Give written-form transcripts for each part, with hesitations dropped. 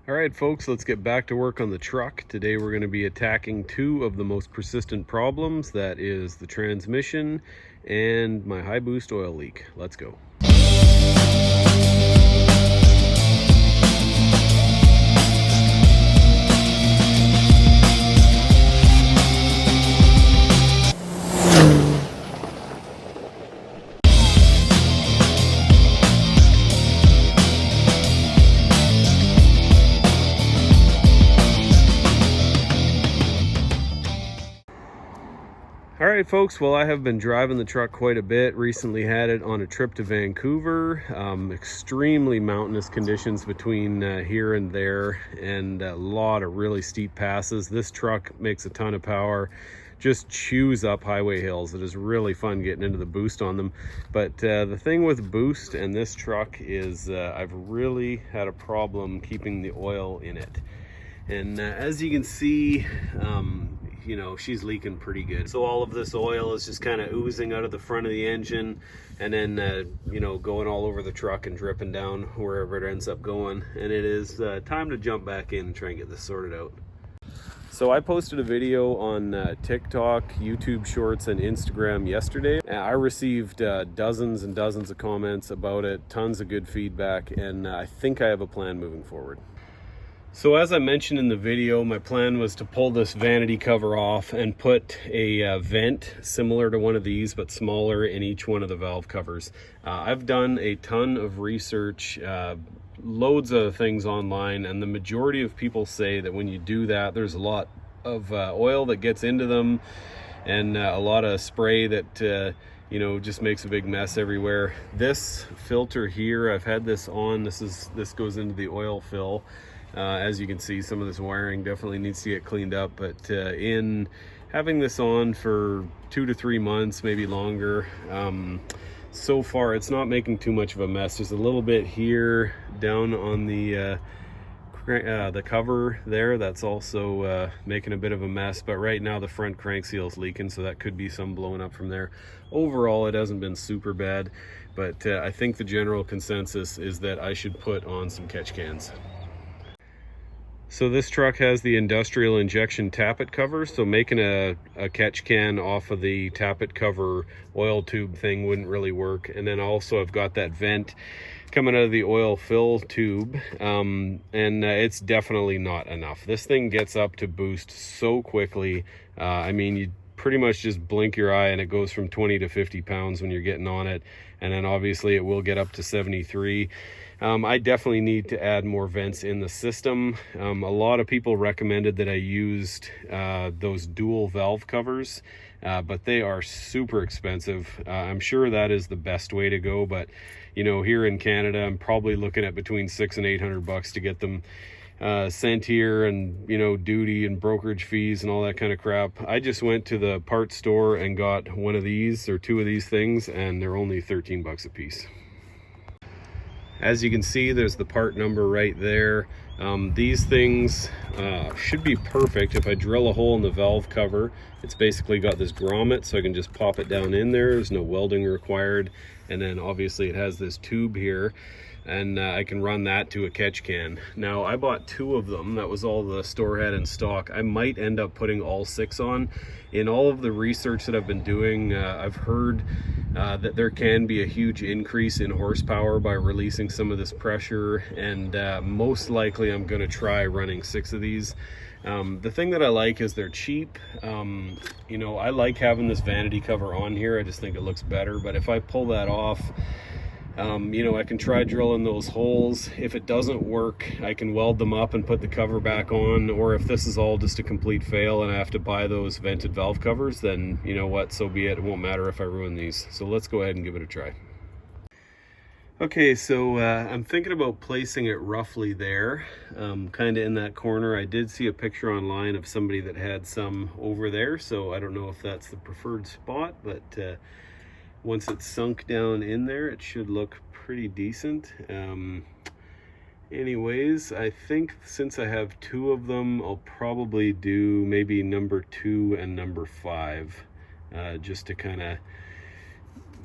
All right, folks, let's get back to work on the truck. Today we're going to be attacking two of the most persistent problems. That is the transmission and my high boost oil leak. Let's go. All right, folks, well, I have been driving the truck quite a bit. Recently had it on a trip to Vancouver. Extremely mountainous conditions between here and there, and a lot of really steep passes. This truck makes a ton of power, just chews up highway hills. It is really fun getting into the boost on them. But the thing with boost and this truck is I've really had a problem keeping the oil in it. And as you can see, you know, she's leaking pretty good. So all of this oil is just kind of oozing out of the front of the engine and then, you know, going all over the truck and dripping down wherever it ends up going. And it is time to jump back in and try and get this sorted out. So I posted a video on TikTok, YouTube Shorts, and Instagram yesterday. I received dozens and dozens of comments about it, tons of good feedback, and I think I have a plan moving forward. So as I mentioned in the video, my plan was to pull this vanity cover off and put a vent similar to one of these but smaller in each one of the valve covers. I've done a ton of research, loads of things online, and the majority of people say that when you do that, there's a lot of oil that gets into them and a lot of spray that you know, just makes a big mess everywhere. This filter here, I've had this on. This goes into the oil fill. As you can see, some of this wiring definitely needs to get cleaned up, but in having this on for 2 to 3 months, maybe longer, so far it's not making too much of a mess. There's a little bit here down on the cover there that's also making a bit of a mess, but right now the front crank seal is leaking, so that could be some blowing up from there. Overall, it hasn't been super bad, but I think the general consensus is that I should put on some catch cans. So this truck has the industrial injection tappet cover, so making a catch can off of the tappet cover oil tube thing wouldn't really work. And then also I've got that vent coming out of the oil fill tube, and it's definitely not enough. This thing gets up to boost so quickly. I mean, you pretty much just blink your eye and it goes from 20 to 50 pounds when you're getting on it, and then obviously it will get up to 73. I definitely need to add more vents in the system. A lot of people recommended that I used those dual valve covers, but they are super expensive. I'm sure that is the best way to go, but you know, here in Canada, I'm probably looking at between $600 and $800 to get them sent here, and you know, duty and brokerage fees and all that kind of crap. I just went to the parts store and got one of these or two of these things, and they're only 13 bucks a piece. As you can see, there's the part number right there. These things should be perfect. If I drill a hole in the valve cover, it's basically got this grommet, so I can just pop it down in there. There's no welding required. And then obviously it has this tube here, and I can run that to a catch can. Now, I bought 2 of them. That was all the store had in stock. I might end up putting all 6 on. In all of the research that I've been doing, I've heard that there can be a huge increase in horsepower by releasing some of this pressure, and most likely I'm going to try running 6 of these. The thing that I like is they're cheap. You know, I like having this vanity cover on here. I just think it looks better, but if I pull that off, you know, I can try drilling those holes. If it doesn't work, I can weld them up and put the cover back on, or if this is all just a complete fail and I have to buy those vented valve covers, then you know what, so be it. It won't matter if I ruin these. So let's go ahead and give it a try. Okay, so I'm thinking about placing it roughly there, kind of in that corner. I did see a picture online of somebody that had some over there, so I don't know if that's the preferred spot, but once it's sunk down in there, it should look pretty decent. Anyways, I think since I have 2 of them, I'll probably do maybe number 2 and number 5, just to kind of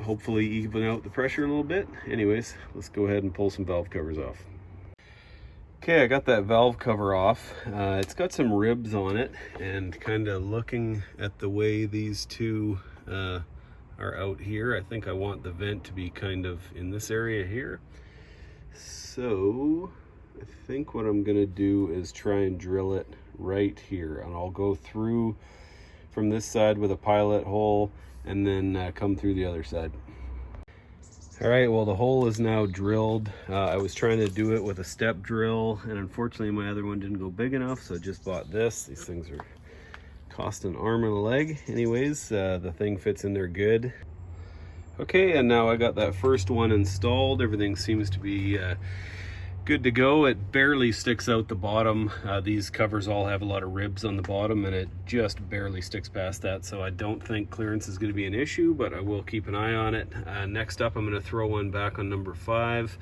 hopefully even out the pressure a little bit. Anyways, let's go ahead and pull some valve covers off. Okay, I got that valve cover off. It's got some ribs on it, and kind of looking at the way these two are out here, I think I want the vent to be kind of in this area here. So I think what I'm gonna do is try and drill it right here, and I'll go through from this side with a pilot hole and then come through the other side. All right, well, the hole is now drilled. I was trying to do it with a step drill, and unfortunately my other one didn't go big enough, so I just bought this. These things are cost an arm and a leg. Anyways, the thing fits in there good. Okay, and now I got that first one installed. Everything seems to be good to go. It barely sticks out the bottom. These covers all have a lot of ribs on the bottom, and it just barely sticks past that, so I don't think clearance is going to be an issue, but I will keep an eye on it. Next up, I'm going to throw one back on number 5.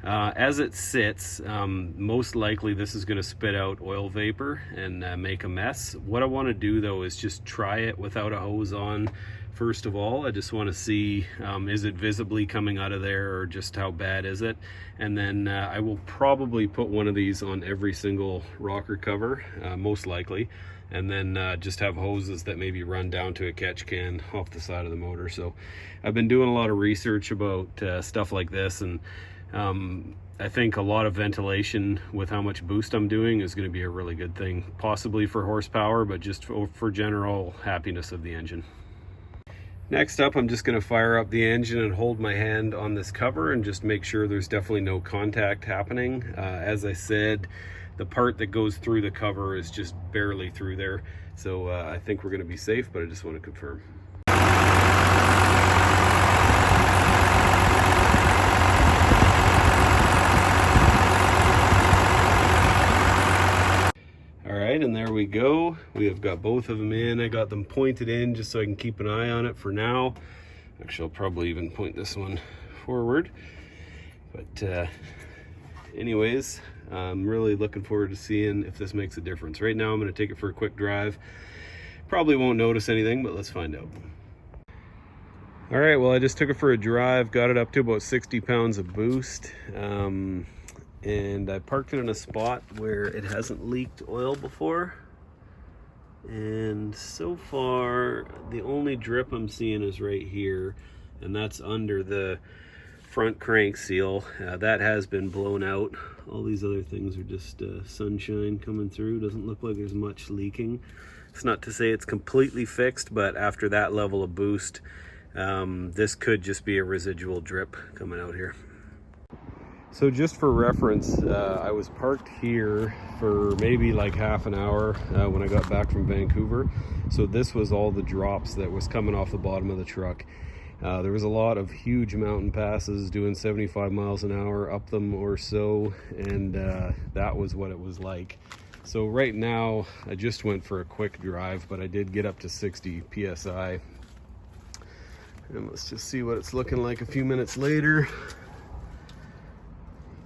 As it sits, most likely this is going to spit out oil vapor and make a mess. What I want to do though is just try it without a hose on. First of all, I just want to see, is it visibly coming out of there, or just how bad is it? And then I will probably put one of these on every single rocker cover, most likely, and then just have hoses that maybe run down to a catch can off the side of the motor. So I've been doing a lot of research about stuff like this, and I think a lot of ventilation with how much boost I'm doing is going to be a really good thing, possibly for horsepower, but just for general happiness of the engine. Next up, I'm just going to fire up the engine and hold my hand on this cover and just make sure there's definitely no contact happening. As I said, the part that goes through the cover is just barely through there, so I think we're going to be safe, but I just want to confirm. And there we go. We have got both of them in. I got them pointed in just so I can keep an eye on it for now. Actually, I'll probably even point this one forward. But anyways, I'm really looking forward to seeing if this makes a difference. Right now, I'm going to take it for a quick drive. Probably won't notice anything, but let's find out. All right, well, I just took it for a drive, got it up to about 60 pounds of boost. And I parked it in a spot where it hasn't leaked oil before, and so far the only drip I'm seeing is right here, and that's under the front crank seal. That has been blown out. All these other things are just sunshine coming through. Doesn't look like there's much leaking. It's not to say it's completely fixed, but after that level of boost, this could just be a residual drip coming out here. So just for reference, I was parked here for maybe like half an hour when I got back from Vancouver. So this was all the drops that was coming off the bottom of the truck. There was a lot of huge mountain passes doing 75 miles an hour up them or so, and that was what it was like. So right now, I just went for a quick drive, but I did get up to 60 PSI. And let's just see what it's looking like a few minutes later.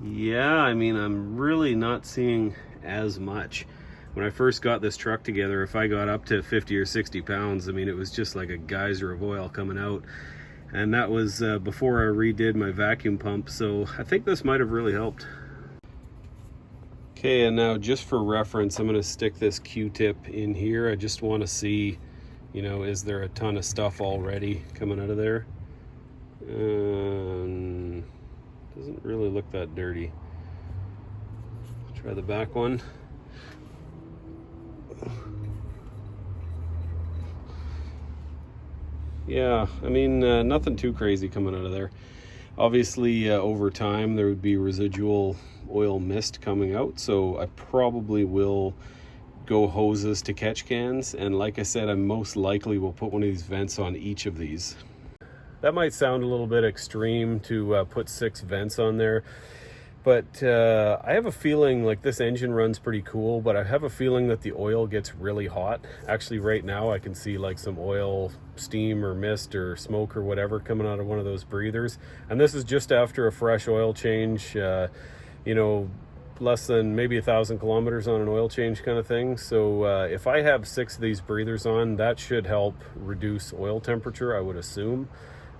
Yeah, I mean, I'm really not seeing as much. When I first got this truck together, if I got up to 50 or 60 pounds, I mean, it was just like a geyser of oil coming out. And that was before I redid my vacuum pump, so I think this might have really helped. Okay, and now just for reference, I'm going to stick this Q-tip in here. I just want to see, you know, is there a ton of stuff already coming out of there? Doesn't really look that dirty. Try the back one. Yeah, I mean, nothing too crazy coming out of there. Obviously, over time, there would be residual oil mist coming out, so I probably will go hoses to catch cans, and like I said, I most likely will put one of these vents on each of these. That might sound a little bit extreme to put 6 vents on there, but I have a feeling like this engine runs pretty cool, but I have a feeling that the oil gets really hot. Actually, right now I can see like some oil steam or mist or smoke or whatever coming out of one of those breathers, and this is just after a fresh oil change, you know, less than maybe 1,000 kilometers on an oil change kind of thing. So if I have 6 of these breathers on, that should help reduce oil temperature, I would assume.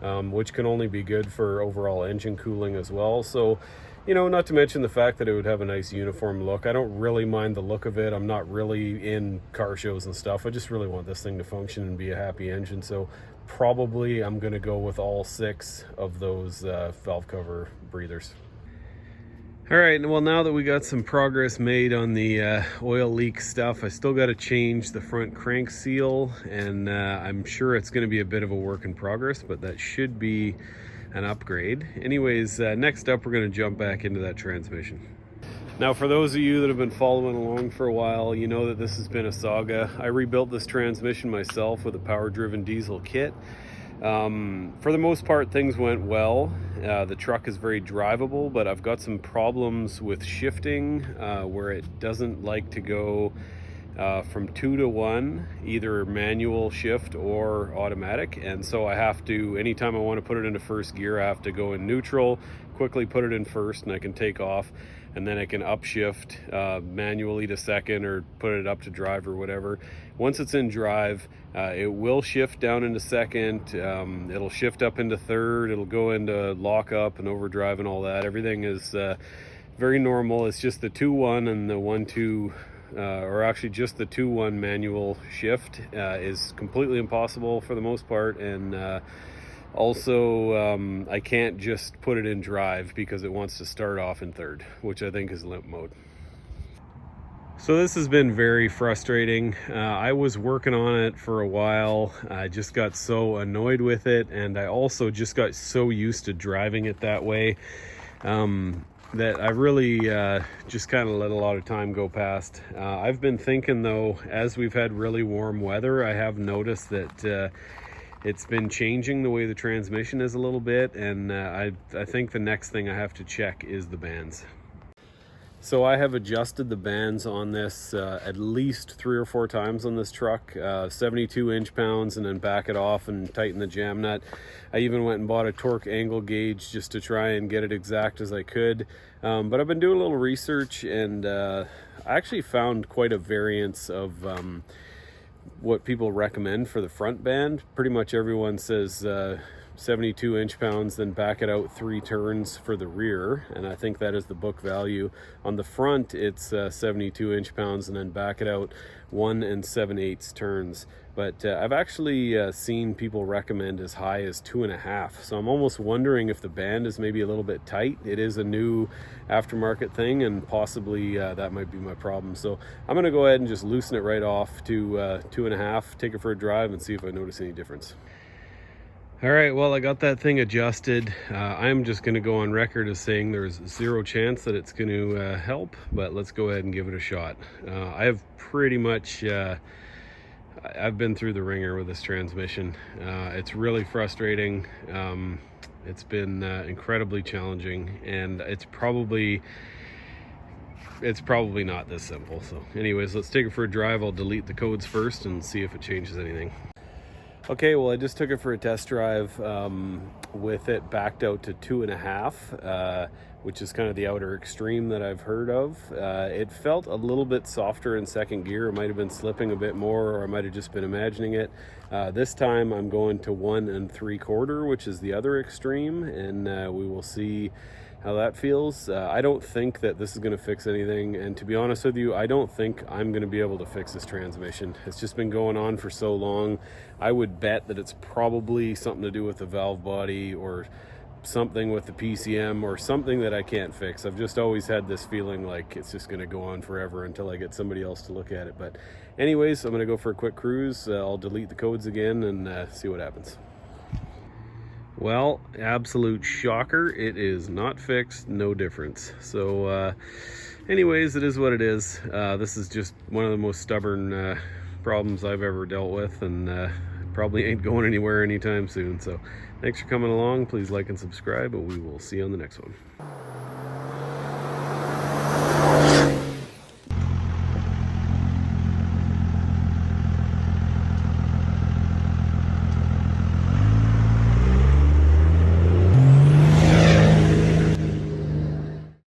Which can only be good for overall engine cooling as well. So, You know, not to mention the fact that it would have a nice uniform look. I don't really mind the look of it. I'm not really in car shows and stuff. I just really want this thing to function and be a happy engine. So probably I'm going to go with all 6 of those valve cover breathers. All right, well, now that we got some progress made on the oil leak stuff, I still got to change the front crank seal, and I'm sure it's going to be a bit of a work in progress, but that should be an upgrade. Anyways, next up, we're going to jump back into that transmission. Now, for those of you that have been following along for a while, you know that this has been a saga. I rebuilt this transmission myself with a power-driven diesel kit. For the most part, things went well. The truck is very drivable, but I've got some problems with shifting where it doesn't like to go from 2 to 1, either manual shift or automatic. And so I have to, anytime I want to put it into first gear, I have to go in neutral, quickly put it in first, and I can take off, and then I can upshift manually to second or put it up to drive or whatever. Once it's in drive, it will shift down into second, it'll shift up into third, it'll go into lockup and overdrive and all that. Everything is very normal. It's just the 2-1 and the 1-2, or actually just the 2-1 manual shift is completely impossible for the most part. And also, I can't just put it in drive because it wants to start off in third, which I think is limp mode. So this has been very frustrating. I was working on it for a while. I just got so annoyed with it, and I also just got so used to driving it that way that I really just kind of let a lot of time go past. I've been thinking though, as we've had really warm weather, I have noticed that it's been changing the way the transmission is a little bit, and I think the next thing I have to check is the bands. So I have adjusted the bands on this at least 3 or 4 times on this truck, 72 inch-pounds, and then back it off and tighten the jam nut. I even went and bought a torque angle gauge just to try and get it exact as I could. But I've been doing a little research, and I actually found quite a variance of what people recommend for the front band. Pretty much everyone says 72 inch-pounds, then back it out 3 turns for the rear, and I think that is the book value. On the front, it's 72 inch-pounds, and then back it out 1 7/8 turns. But I've actually seen people recommend as high as 2.5, so I'm almost wondering if the band is maybe a little bit tight. It is a new aftermarket thing, and possibly that might be my problem. So I'm going to go ahead and just loosen it right off to 2.5, take it for a drive, and see if I notice any difference. All right, well, I got that thing adjusted. I'm just going to go on record as saying there's 0 chance that it's going to help, but let's go ahead and give it a shot. I have pretty much, I've been through the ringer with this transmission. It's really frustrating. It's been incredibly challenging, and it's probably not this simple. So anyways, let's take it for a drive. I'll delete the codes first and see if it changes anything. Okay, well, I just took it for a test drive with it backed out to 2.5, which is kind of the outer extreme that I've heard of. It felt a little bit softer in second gear. It might have been slipping a bit more, or I might have just been imagining it. This time I'm going to 1 3/4, which is the other extreme, and we will see how that feels. I don't think that this is going to fix anything, and to be honest with you, I don't think I'm going to be able to fix this transmission. It's just been going on for so long. I would bet that it's probably something to do with the valve body or something with the PCM or something that I can't fix. I've just always had this feeling like it's just going to go on forever until I get somebody else to look at it. But anyways, I'm going to go for a quick cruise. I'll delete the codes again and see what happens. Well, absolute shocker, it is not fixed, no difference. So anyways, it is what it is. This is just one of the most stubborn problems I've ever dealt with, and probably ain't going anywhere anytime soon. So thanks for coming along. Please like and subscribe, and we will see you on the next one.